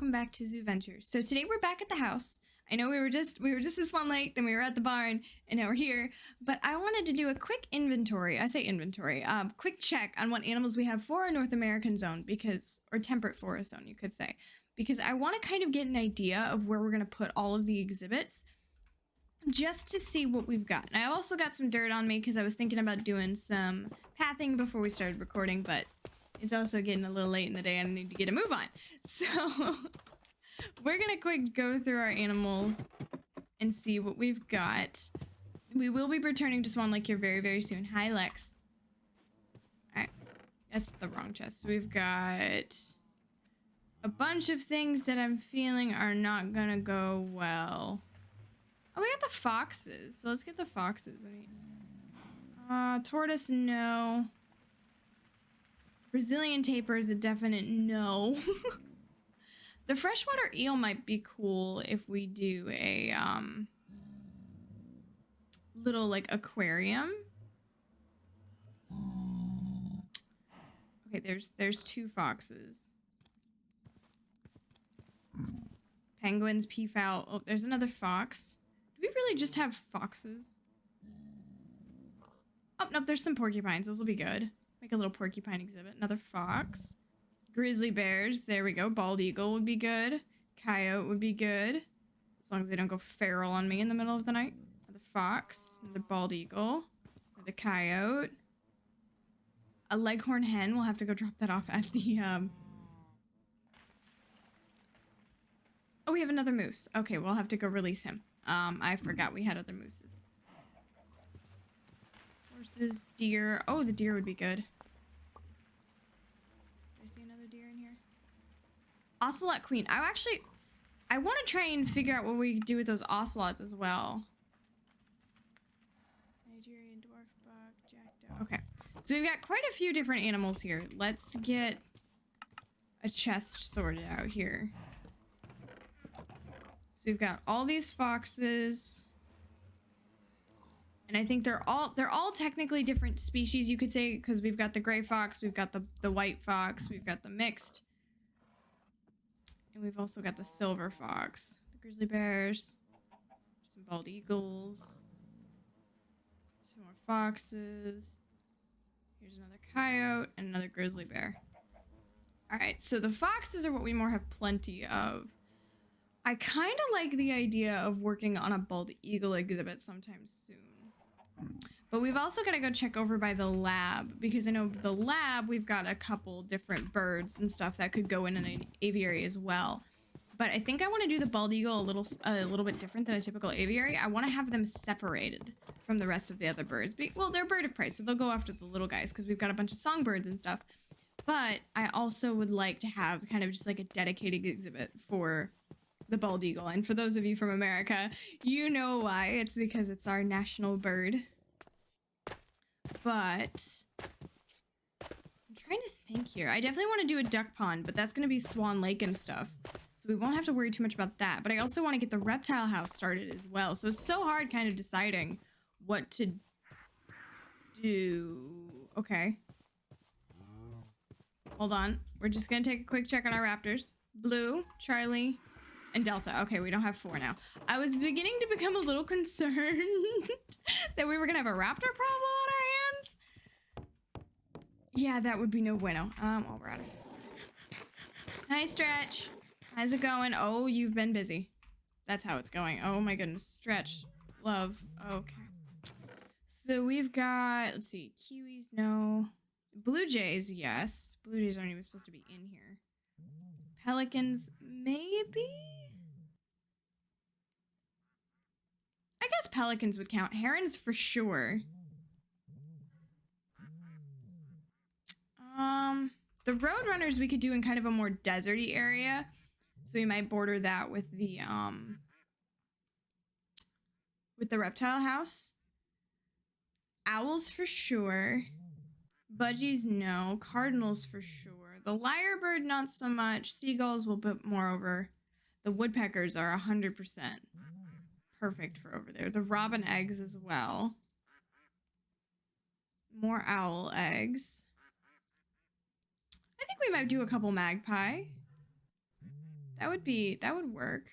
welcome back to ZooVentures. So today we're back at the house. I know we were just this one night, then we were at the barn, and now we're here. But I wanted to do a quick inventory. I say inventory, quick check on what animals we have for our North American zone, or temperate forest zone, you could say, because I want to kind of get an idea of where we're gonna put all of the exhibits, just to see what we've got. And I also got some dirt on me because I was thinking about doing some pathing before we started recording, but it's also getting a little late in the day and I need to get a move on. So we're gonna quick go through our animals and see what we've got. We will be returning to Swan Lake here very, very soon. Hi, Lex. All right, that's the wrong chest. So we've got a bunch of things that I'm feeling are not gonna go well. Oh, we got the foxes. So let's get the foxes. Tortoise, no. Brazilian tapir is a definite no. The freshwater eel might be cool if we do a little like aquarium. Okay, there's two foxes. Penguins, peafowl. Oh, there's another fox. Do we really just have foxes? Oh, nope, there's some porcupines. Those will be good. Make a little porcupine exhibit. Another fox. Grizzly bears. There we go. Bald eagle would be good. Coyote would be good. As long as they don't go feral on me in the middle of the night. Another fox. Another bald eagle. Another coyote. A leghorn hen. We'll have to go drop that off at the, Oh, we have another moose. Okay, we'll have to go release him. I forgot we had other mooses. Horses, deer. Oh, the deer would be good. I see another deer in here. Ocelot queen. I want to try and figure out what we can do with those ocelots as well. Nigerian dwarf buck, jackdaw. Okay, so we've got quite a few different animals here. Let's get a chest sorted out here. So we've got all these foxes. And I think they're all technically different species, you could say, because we've got the gray fox, we've got the white fox, we've got the mixed, and we've also got the silver fox, the grizzly bears, some bald eagles, some more foxes. Here's another coyote and another grizzly bear. All right, so the foxes are what we more have plenty of. I kind of like the idea of working on a bald eagle exhibit sometime soon. But we've also got to go check over by the lab, because I know the lab, we've got a couple different birds and stuff that could go in an aviary as well. But I think I want to do the bald eagle a little bit different than a typical aviary. I want to have them separated from the rest of the other birds. Well, they're bird of prey, so they'll go after the little guys because we've got a bunch of songbirds and stuff. But I also would like to have kind of just like a dedicated exhibit for the bald eagle. And for those of you from America, you know why. It's because it's our national bird. But I'm trying to think here. I definitely want to do a duck pond, but that's going to be Swan Lake and stuff, so we won't have to worry too much about that. But I also want to get the reptile house started as well, so it's so hard kind of deciding what to do. Okay, hold on, we're just gonna take a quick check on our raptors. Blue, Charlie, and Delta. Okay, we don't have 4 now. I was beginning to become a little concerned that we were gonna have a raptor problem on our hands. Yeah, that would be no bueno. While we're at it. Hi, Stretch. How's it going? Oh, you've been busy. That's how it's going. Oh my goodness. Stretch. Love. Okay. So we've got, let's see, kiwis, no. Blue jays, yes. Blue jays aren't even supposed to be in here. Pelicans, maybe? I guess pelicans would count. Herons for sure. The roadrunners we could do in kind of a more deserty area. So we might border that with the reptile house. Owls for sure. Budgies, no. Cardinals for sure. The lyrebird, not so much. Seagulls will put more over. The woodpeckers are 100% perfect for over there. The robin eggs as well. More owl eggs. I think we might do a couple magpie. That would work.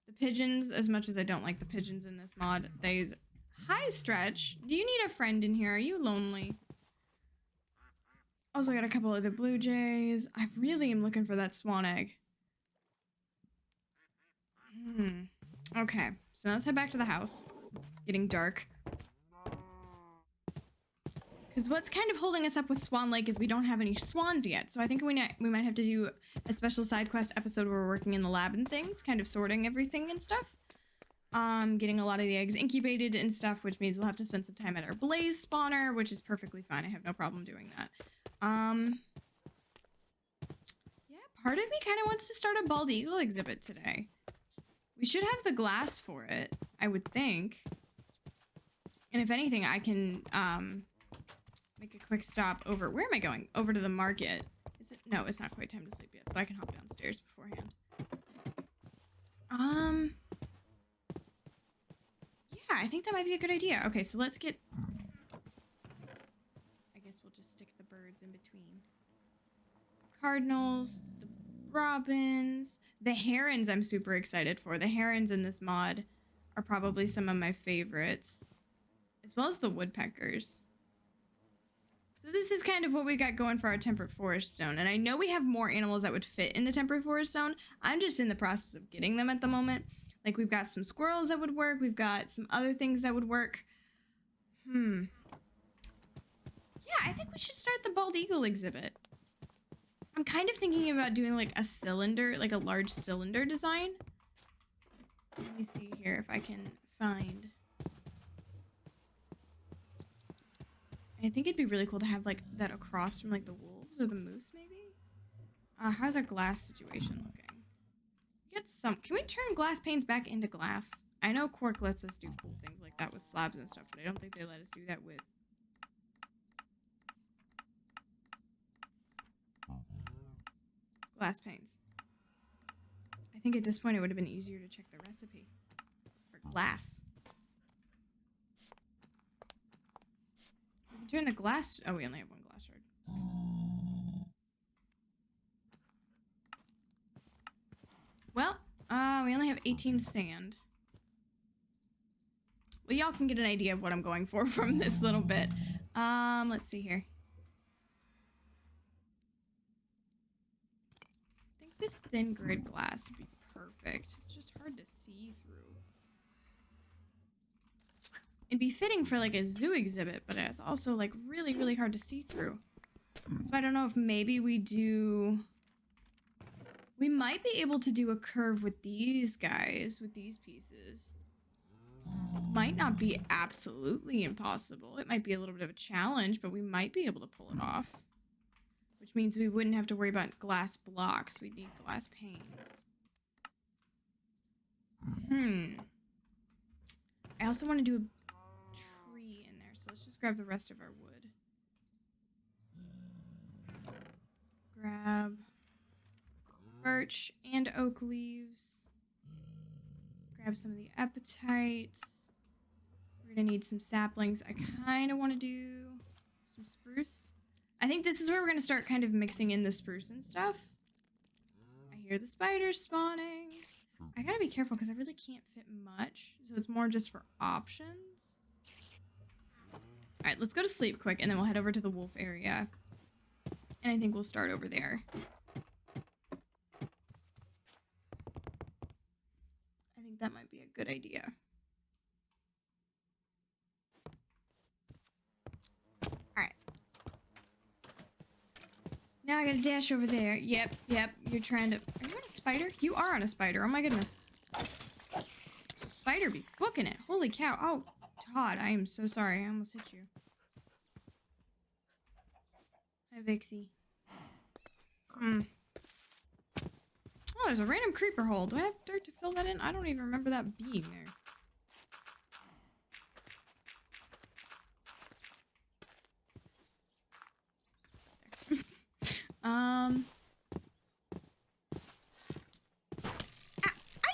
The pigeons, as much as I don't like the pigeons in this mod, hi, Stretch. Do you need a friend in here? Are you lonely? Also got a couple of the blue jays. I really am looking for that swan egg. Okay, so let's head back to the house. It's getting dark. Because what's kind of holding us up with Swan Lake is we don't have any swans yet. So I think we might have to do a special side quest episode where we're working in the lab and things, kind of sorting everything and stuff. Getting a lot of the eggs incubated and stuff, which means we'll have to spend some time at our blaze spawner, which is perfectly fine. I have no problem doing that. Yeah, part of me kind of wants to start a bald eagle exhibit today. We should have the glass for it, I would think. And if anything, I can, make a quick stop over. Where am I going? Over to the market. Is it? No, it's not quite time to sleep yet, so I can hop downstairs beforehand. Yeah, I think that might be a good idea. Okay, so let's get... I guess we'll just stick the birds in between. Cardinals, the robins, the herons I'm super excited for. The herons in this mod are probably some of my favorites, as well as the woodpeckers. So this is kind of what we got going for our temperate forest zone. And I know we have more animals that would fit in the temperate forest zone. I'm just in the process of getting them at the moment. Like we've got some squirrels that would work. We've got some other things that would work. Yeah, I think we should start the bald eagle exhibit. I'm kind of thinking about doing like a cylinder, like a large cylinder design. Let me see here if I can find... I think it'd be really cool to have like that across from like the wolves or the moose maybe. How's our glass situation looking? Get some. Can we turn glass panes back into glass? I know cork lets us do cool things like that with slabs and stuff, but I don't think they let us do that with glass panes. I think at this point it would have been easier to check the recipe for glass. Turn the glass. Oh, we only have one glass shard. Well, we only have 18 sand. Well, y'all can get an idea of what I'm going for from this little bit. Let's see here. I think this thin grid glass would be perfect. It's just hard to see through. It'd be fitting for like a zoo exhibit, but it's also like really, really hard to see through. So I don't know if maybe we might be able to do a curve with these guys, with these pieces. Might not be absolutely impossible. It might be a little bit of a challenge, but we might be able to pull it off. Which means we wouldn't have to worry about glass blocks. We'd need glass panes. I also want to do a tree in there, so let's just grab the rest of our wood. Grab birch and oak leaves. Grab some of the appetites. We're gonna need some saplings. I kind of want to do some spruce. I think this is where we're gonna start kind of mixing in the spruce and stuff. I hear the spiders spawning. I gotta be careful because I really can't fit much, so it's more just for options. Alright, let's go to sleep quick, and then we'll head over to the wolf area. And I think we'll start over there. I think that might be a good idea. Alright. Now I gotta dash over there. Yep, you're trying to... Are you on a spider? You are on a spider. Oh my goodness. Spider be booking it. Holy cow. Oh, Todd, I am so sorry. I almost hit you. Hi, Vixie. Oh, there's a random creeper hole. Do I have dirt to fill that in? I don't even remember that being there. I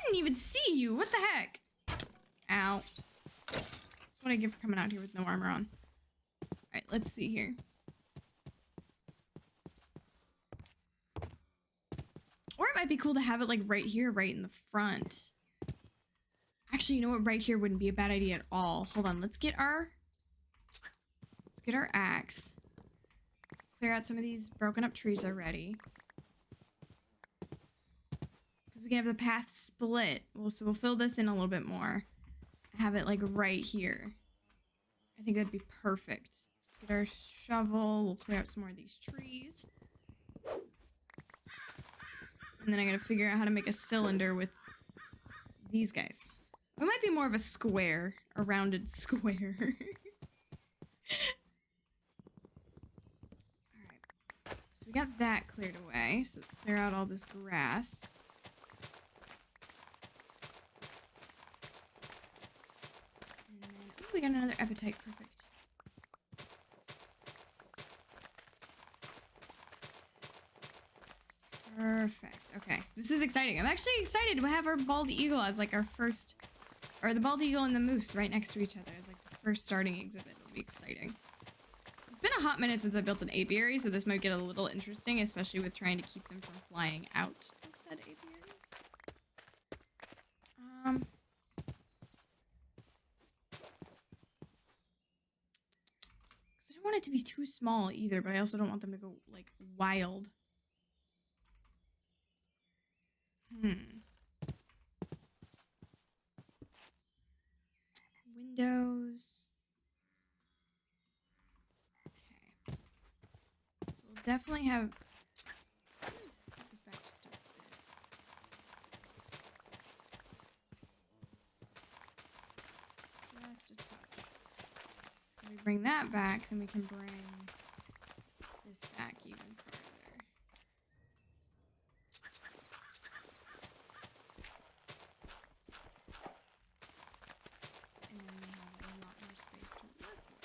didn't even see you. What the heck? Ow. That's what I get for coming out here with no armor on. Alright, let's see here. might be cool to have it like right here, right in the front. Actually, you know what? Right here wouldn't be a bad idea at all. Hold on, let's get our axe. Clear out some of these broken up trees already. Because we can have the path split. So we'll fill this in a little bit more. Have it like right here. I think that'd be perfect. Let's get our shovel. We'll clear out some more of these trees. And then I gotta figure out how to make a cylinder with these guys. It might be more of a square, a rounded square. Alright. So we got that cleared away. So let's clear out all this grass. And then, ooh, we got another appetite. Perfect. Perfect. Okay. This is exciting. I'm actually excited to have our bald eagle as like our first, or the bald eagle and the moose right next to each other as like the first starting exhibit. It'll be exciting. It's been a hot minute since I built an apiary, so this might get a little interesting, especially with trying to keep them from flying out of said apiary. Because I don't want it to be too small either, but I also don't want them to go like wild. Windows. Okay. So we'll definitely have... Put this back just a bit. Just a touch. So we bring that back, then we can bring this back even further. And then we have a lot more space to work with.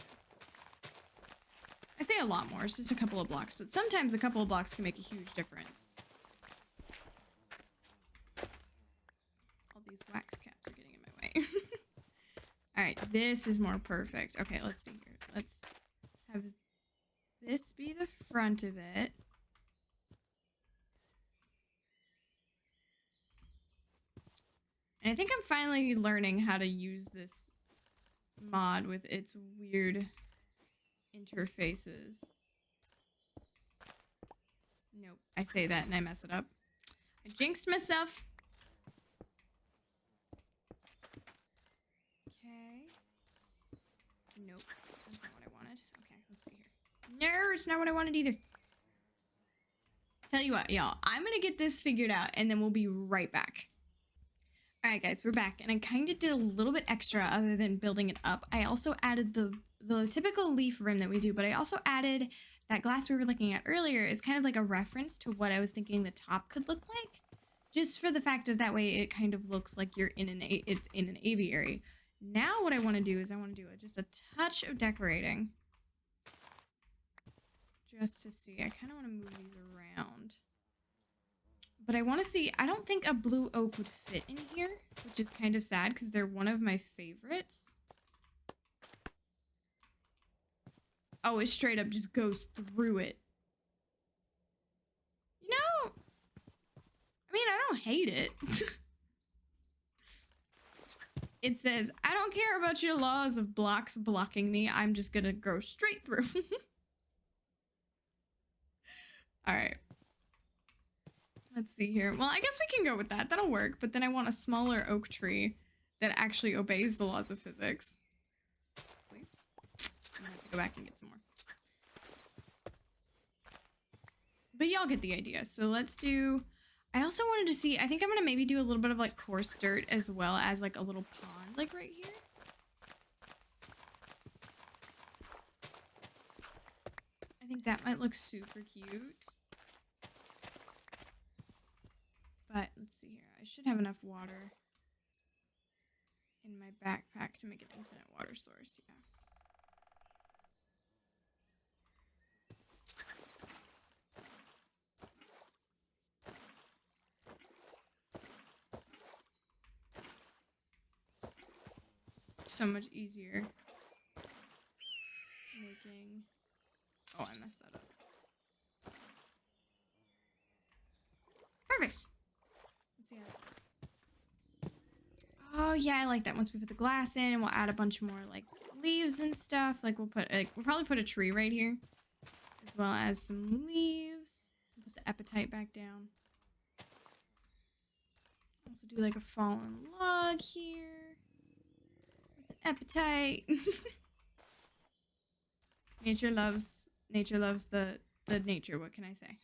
I say a lot more, it's just a couple of blocks, but sometimes a couple of blocks can make a huge difference. All these wax caps are getting in my way. Alright, this is more perfect. Okay, let's see here. Let's have this be the front of it. And I think I'm finally learning how to use this mod with its weird interfaces. Nope, I say that and I mess it up. I jinxed myself. Okay. Nope, that's not what I wanted. Okay, let's see here. No, it's not what I wanted either. Tell you what, y'all, I'm gonna get this figured out and then we'll be right back. Alright guys, we're back, and I kind of did a little bit extra other than building it up. I also added the typical leaf rim that we do, but I also added that glass we were looking at earlier is kind of like a reference to what I was thinking the top could look like. Just for the fact of that way it kind of looks like you're in it's in an aviary. Now what I want to do is I want to do just a touch of decorating. Just to see, I kind of want to move these around. But I want to see, I don't think a blue oak would fit in here, which is kind of sad because they're one of my favorites. Oh, it straight up just goes through it. You know, I mean, I don't hate it. It says, I don't care about your laws of blocks blocking me. I'm just gonna go straight through. All right. Let's see here. Well, I guess we can go with that. That'll work. But then I want a smaller oak tree that actually obeys the laws of physics. Please. I'm gonna have to go back and get some more. But y'all get the idea. So let's do... I also wanted to see... I think I'm gonna maybe do a little bit of like coarse dirt as well as like a little pond like right here. I think that might look super cute. But let's see here. I should have enough water in my backpack to make an infinite water source. Yeah. So much easier making... Oh, I messed that up. Perfect. Oh yeah, I like that. Once we put the glass in, and we'll add a bunch more like leaves and stuff. Like we'll probably put a tree right here, as well as some leaves. Put the appetite back down. Also do like a fallen log here with an appetite. Nature loves the nature. What can I say?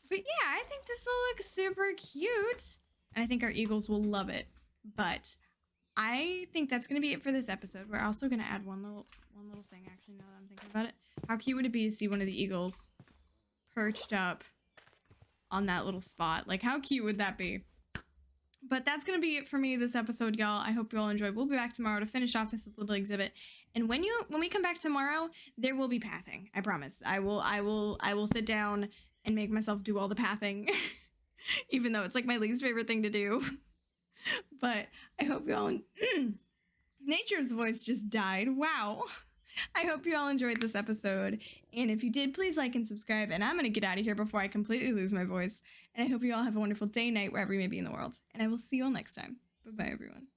But yeah, I think this will look super cute. And I think our eagles will love it. But I think that's going to be it for this episode. We're also going to add one little thing, actually, now that I'm thinking about it. How cute would it be to see one of the eagles perched up on that little spot? Like, how cute would that be? But that's going to be it for me this episode, y'all. I hope you all enjoyed. We'll be back tomorrow to finish off this little exhibit. And when we come back tomorrow, there will be pathing. I promise. I will sit down and make myself do all the pathing. Even though it's like my least favorite thing to do. But I hope you all Nature's voice just died. Wow. I hope you all enjoyed this episode. And if you did, please like and subscribe. And I'm going to get out of here before I completely lose my voice. And I hope you all have a wonderful day, night, wherever you may be in the world. And I will see you all next time. Bye-bye, everyone.